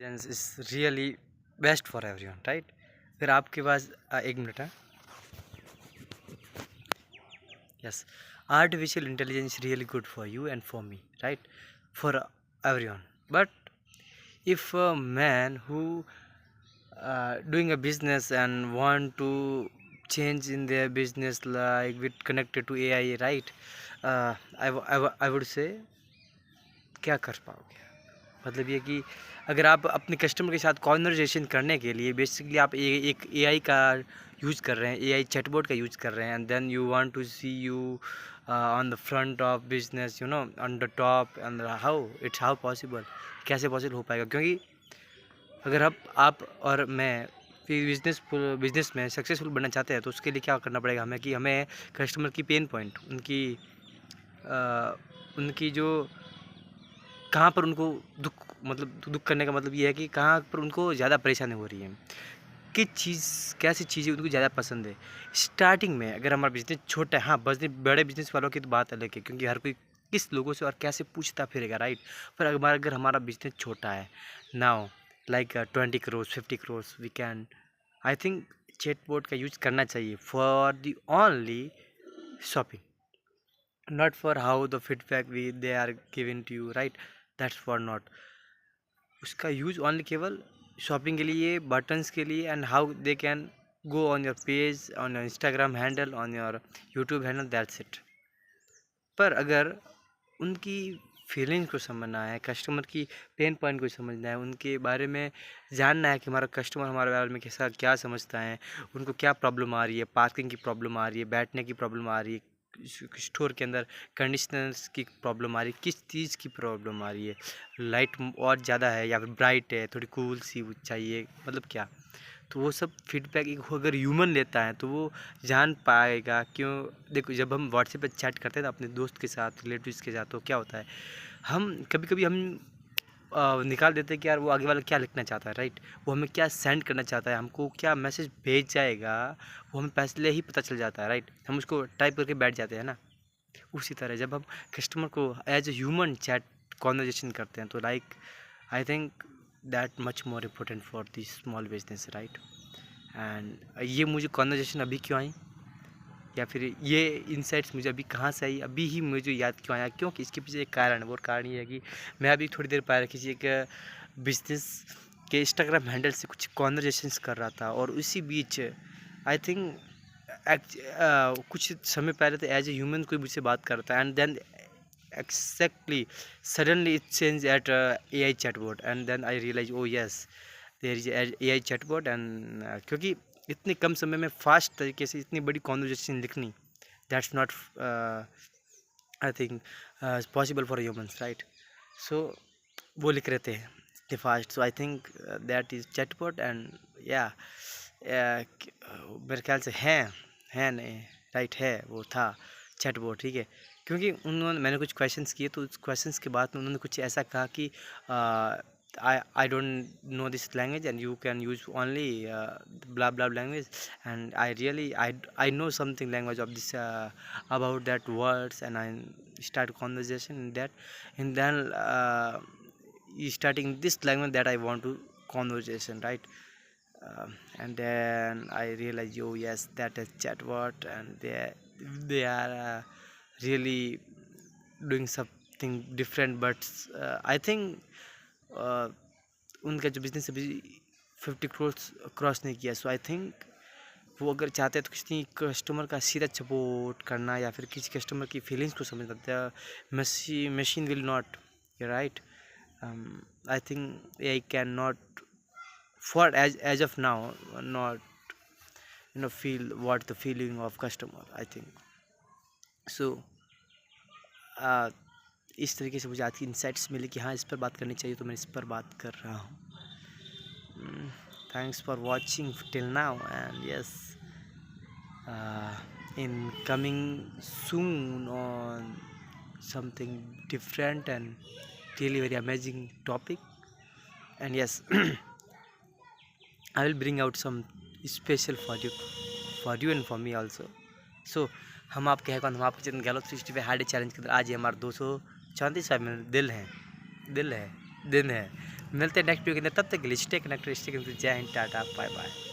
Is really best for everyone, right. फिर आपके पास एक मिनट है। Yes, artificial intelligence really good for you and for me, right, for everyone. But if a man who doing a business and want to change in their business like with connected to AI, right, I would say क्या कर पाओगे। मतलब ये कि अगर आप अपने customer के साथ कॉन्वर्जेशन करने के लिए बेसिकली आप एक एआई का यूज़ कर रहे हैं, एआई चैटबॉट का यूज़ कर रहे हैं, and then you want to see you on the front of business, on the top, and how possible, कैसे पॉसिबल हो पाएगा। क्योंकि अगर आप और मैं बिजनेस में सक्सेसफुल बनना चाहते हैं तो उसके लिए क्या करना पड़ेगा हमें कि हमें कस्टमर की पेन पॉइंट, उनकी जो कहाँ पर उनको दुख करने का मतलब ये है कि कहाँ पर उनको ज़्यादा परेशानी हो रही है, कैसी चीज़ें उनको ज़्यादा पसंद है। स्टार्टिंग में अगर हमारा बिजनेस छोटा है, हाँ बड़े बिजनेस वालों की तो बात अलग है, क्योंकि हर कोई किस लोगों से और कैसे पूछता फिरेगा, राइट। पर अगर हमारा बिजनेस छोटा है, now like 20 crore 50 crore, we can, I think chatbot का यूज करना चाहिए for the only shopping, not for how the feedback they are giving to you, right, that's for not। उसका यूज ओनली केवल शॉपिंग के लिए, बटन्स के लिए, and how they can go on your page, on your Instagram handle, on your YouTube handle, that's it. पर अगर उनकी feelings को समझना है, कस्टमर की पेन पॉइंट को समझना है, उनके बारे में जानना है कि हमारा कस्टमर हमारे बारे में कैसा क्या समझता है, उनको क्या प्रॉब्लम आ रही है, पार्किंग की प्रॉब्लम आ रही है, बैठने की प्रॉब्लम आ रही है, स्टोर के अंदर कंडीशनर्स की प्रॉब्लम आ रही है, किस चीज़ की प्रॉब्लम आ रही है, लाइट और ज़्यादा है या फिर ब्राइट है, थोड़ी कूल सी चाहिए, मतलब क्या। तो वो सब फीडबैक एक अगर ह्यूमन लेता है तो वो जान पाएगा। क्यों, देखो जब हम व्हाट्सएप पे चैट करते हैं ना अपने दोस्त के साथ, रिलेटिव्स के साथ, तो क्या होता है, हम कभी कभी हम निकाल देते हैं कि यार वो आगे वाला क्या लिखना चाहता है, राइट, वो हमें क्या सेंड करना चाहता है, हमको क्या मैसेज भेज जाएगा, वो हमें पहले ही पता चल जाता है, राइट। हम उसको टाइप करके बैठ जाते हैं ना। उसी तरह जब हम कस्टमर को as a human chat conversation करते हैं तो like I think that much more important for this small business, right. And ये मुझे कॉन्वर्जेशन अभी क्यों आई, या फिर ये इनसाइट्स मुझे अभी कहाँ से आई, अभी ही मुझे याद क्यों आया, क्योंकि इसके पीछे एक कारण है। वो कारण ये है कि मैं अभी थोड़ी देर पहले किसी एक बिजनेस के इंस्टाग्राम हैंडल से कुछ कॉन्वर्जेशंस कर रहा था, और उसी बीच आई थिंक कुछ समय पहले तो एज ए ह्यूमन कोई मुझसे बात करता है, and then exactly suddenly it changed at AI chatbot, and then I realized, oh yes, there is AI chatbot, and क्योंकि इतने कम समय में फास्ट तरीके से इतनी बड़ी कॉन्वर्जेशन लिखनी, that's not I think possible for humans, right। so वो लिख रहे थे इतने fast, so I think that is chatbot, and yeah, मेरे ख्याल से है नहीं, राइट, है, वो था चैटबॉट, ठीक है। क्योंकि मैंने कुछ क्वेश्चंस किए, तो उस क्वेश्चंस के बाद में उन्होंने कुछ ऐसा कहा कि I don't know this language and you can use only blah blah language, and I really I know something language of this about that words, and I start conversation in that, in then starting this language that I want to conversation, right। and then I realized, oh yes, that is chatbot, and they are really doing something different, but I think उनका जो business अभी 50 crore cross नहीं किया, सो I think वो अगर चाहते हैं तो किसी कस्टमर का सीधा सपोर्ट करना या फिर किसी कस्टमर की फीलिंग्स को समझना, machine will not, right. I think AI cannot, for as of now, not feel what the feeling of customer, I think so। इस तरीके से मुझे आज की इंसाइट्स मिली कि हाँ इस पर बात करनी चाहिए, तो मैं इस पर बात कर रहा हूँ। Thanks for watching till now, and yes, in coming soon on something different and really very amazing topic, and yes I will bring out some special for you and for me also। so हम आपके हैं कौन, हम आपके channel गैलो 365 hard challenge के अंदर आज ही हमारे 234 दिन है, मिलते हैं नेक्स्ट वीडियो के अंदर, तब तक के लिए स्टे कनेक्टेड, स्टे कनेक्टेड। जय हिंद, टाटा, बाय बाय।